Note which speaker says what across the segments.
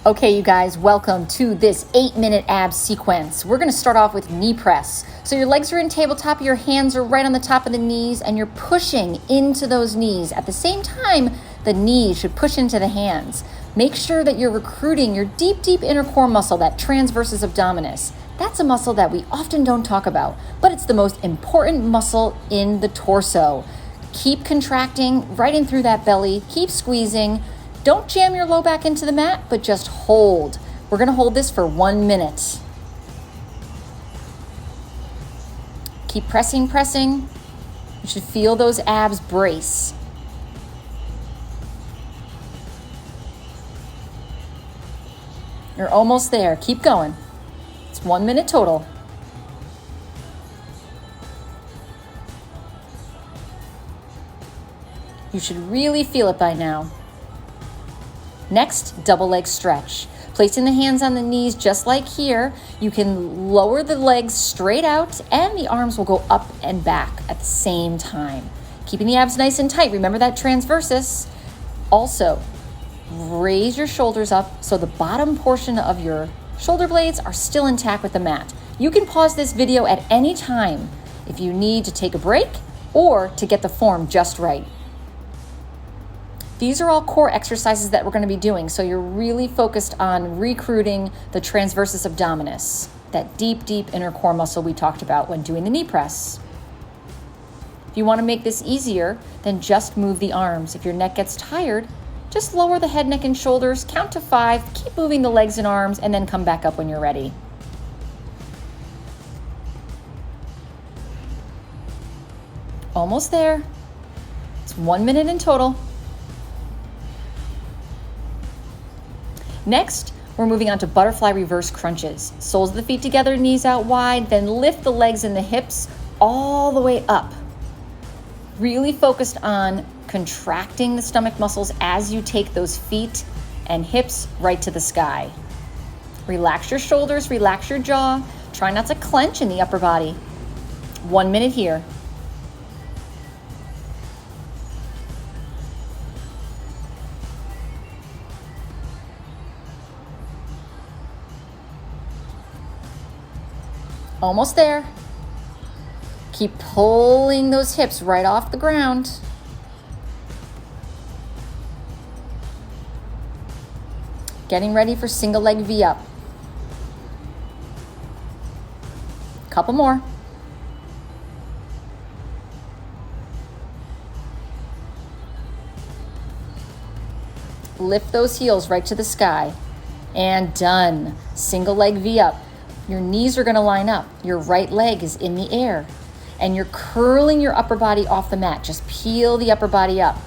Speaker 1: Okay, you guys, welcome to this 8-minute abs sequence. We're gonna start off with knee press. So your legs are in tabletop, your hands are right on the top of the knees, and you're pushing into those knees. At the same time, the knees should push into the hands. Make sure that you're recruiting your deep inner core muscle, that transversus abdominis. That's a muscle that we often don't talk about, but it's the most important muscle in the torso. Keep contracting right in through that belly, keep squeezing. Don't jam your low back into the mat, but just hold. We're gonna hold this for 1 minute. Keep pressing. You should feel those abs brace. You're almost there, keep going. It's 1 minute total. You should really feel it by now. Next, double leg stretch. Placing the hands on the knees just like here, you can lower the legs straight out and the arms will go up and back at the same time. Keeping the abs nice and tight. Remember that transversus. Also, raise your shoulders up so the bottom portion of your shoulder blades are still intact with the mat. You can pause this video at any time if you need to take a break or to get the form just right. These are all core exercises that we're going to be doing, so you're really focused on recruiting the transversus abdominis, that deep inner core muscle we talked about when doing the knee press. If you want to make this easier, then just move the arms. If your neck gets tired, just lower the head, neck, and shoulders, count to 5, keep moving the legs and arms, and then come back up when you're ready. Almost there. It's 1 minute in total. Next, we're moving on to butterfly reverse crunches. Soles of the feet together, knees out wide, then lift the legs and the hips all the way up. Really focused on contracting the stomach muscles as you take those feet and hips right to the sky. Relax your shoulders, relax your jaw. Try not to clench in the upper body. 1 minute here. Almost there. Keep pulling those hips right off the ground. Getting ready for single leg V-up. Couple more. Lift those heels right to the sky. And done. Single leg V-up. Your knees are going to line up. Your right leg is in the air. And you're curling your upper body off the mat. Just peel the upper body up.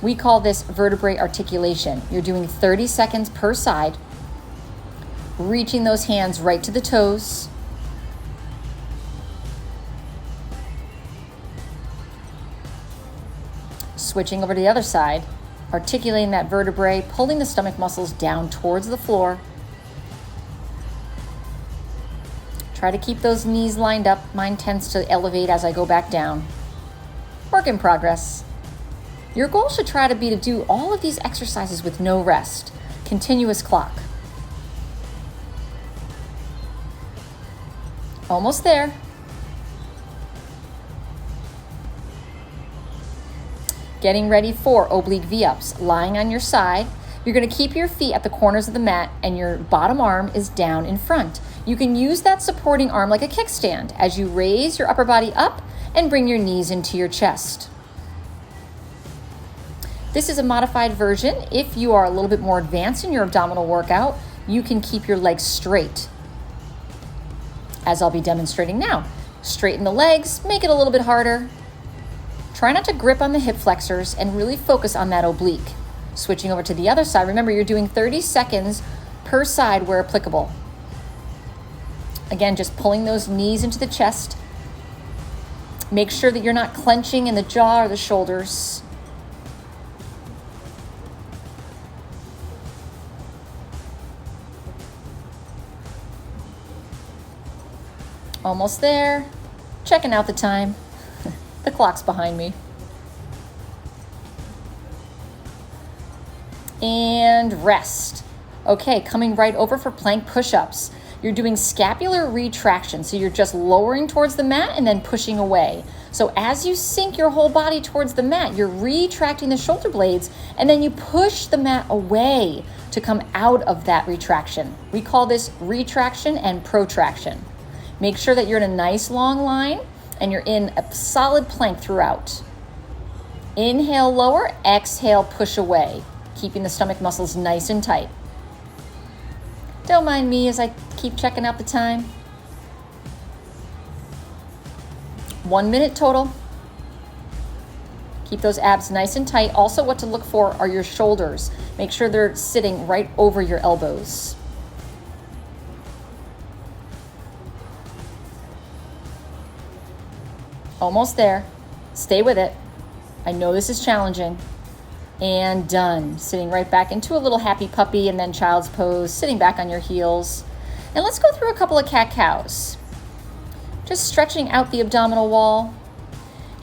Speaker 1: We call this vertebrae articulation. You're doing 30 seconds per side. Reaching those hands right to the toes. Switching over to the other side. Articulating that vertebrae, pulling the stomach muscles down towards the floor. Try to keep those knees lined up. Mine tends to elevate as I go back down. Work in progress. Your goal should try to be to do all of these exercises with no rest. Continuous clock. Almost there. Getting ready for oblique V-ups. Lying on your side. You're going to keep your feet at the corners of the mat and your bottom arm is down in front. You can use that supporting arm like a kickstand as you raise your upper body up and bring your knees into your chest. This is a modified version. If you are a little bit more advanced in your abdominal workout, you can keep your legs straight, as I'll be demonstrating now. Straighten the legs, make it a little bit harder. Try not to grip on the hip flexors and really focus on that oblique. Switching over to the other side. Remember, you're doing 30 seconds per side where applicable. Again, just pulling those knees into the chest. Make sure that you're not clenching in the jaw or the shoulders. Almost there. Checking out the time. The clock's behind me. And and rest. Okay, coming right over for plank push-ups. You're doing scapular retraction, so you're just lowering towards the mat and then pushing away. So as you sink your whole body towards the mat, you're retracting the shoulder blades, and then you push the mat away to come out of that retraction. We call this retraction and protraction. Make sure that you're in a nice long line and you're in a solid plank throughout. Inhale, lower, exhale, push away, keeping the stomach muscles nice and tight. Don't mind me as I keep checking out the time. 1 minute total. Keep those abs nice and tight. Also, what to look for are your shoulders. Make sure they're sitting right over your elbows. Almost there. Stay with it. I know this is challenging. And done. Sitting right back into a little happy puppy and then child's pose, sitting back on your heels. And let's go through a couple of cat-cows. Just stretching out the abdominal wall.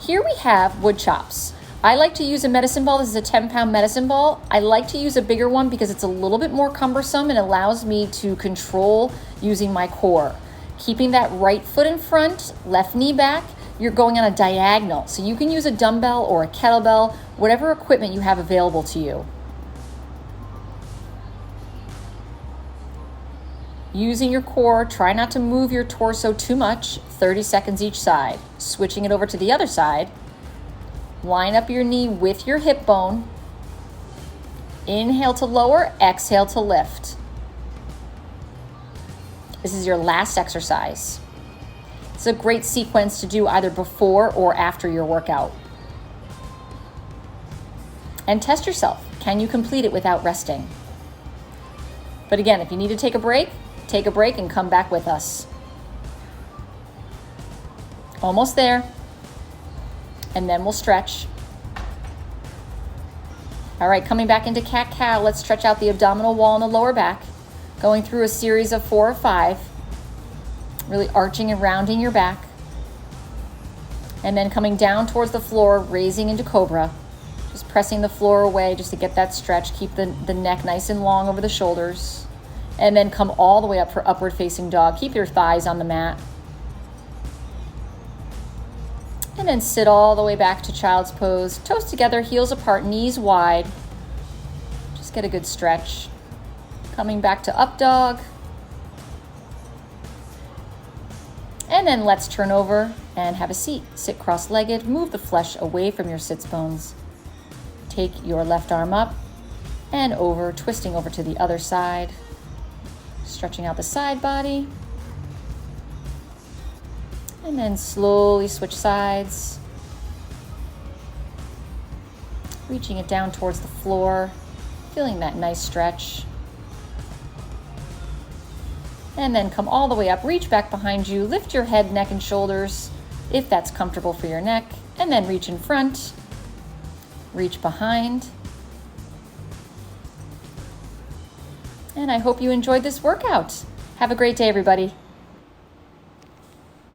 Speaker 1: Here we have wood chops. I like to use a medicine ball. This is a 10-pound medicine ball. I like to use a bigger one because it's a little bit more cumbersome and allows me to control using my core. Keeping that right foot in front, left knee back. You're going on a diagonal. So you can use a dumbbell or a kettlebell, whatever equipment you have available to you. Using your core, try not to move your torso too much, 30 seconds each side. Switching it over to the other side. Line up your knee with your hip bone. Inhale to lower, exhale to lift. This is your last exercise. It's a great sequence to do either before or after your workout. And test yourself. Can you complete it without resting? But again, if you need to take a break and come back with us. Almost there. And then we'll stretch. All right, coming back into cat-cow, let's stretch out the abdominal wall and the lower back. Going through a series of 4 or 5. Really arching and rounding your back. And then coming down towards the floor, raising into cobra. Just pressing the floor away just to get that stretch. Keep the neck nice and long over the shoulders. And then come all the way up for upward facing dog. Keep your thighs on the mat. And then sit all the way back to child's pose. Toes together, heels apart, knees wide. Just get a good stretch. Coming back to up dog. And then let's turn over and have a seat. Sit cross-legged, move the flesh away from your sits bones. Take your left arm up and over, twisting over to the other side. Stretching out the side body. And then slowly switch sides. Reaching it down towards the floor, feeling that nice stretch. And then come all the way up, reach back behind you, lift your head, neck, and shoulders if that's comfortable for your neck, and then reach in front, reach behind. And I hope you enjoyed this workout. Have a great day, everybody.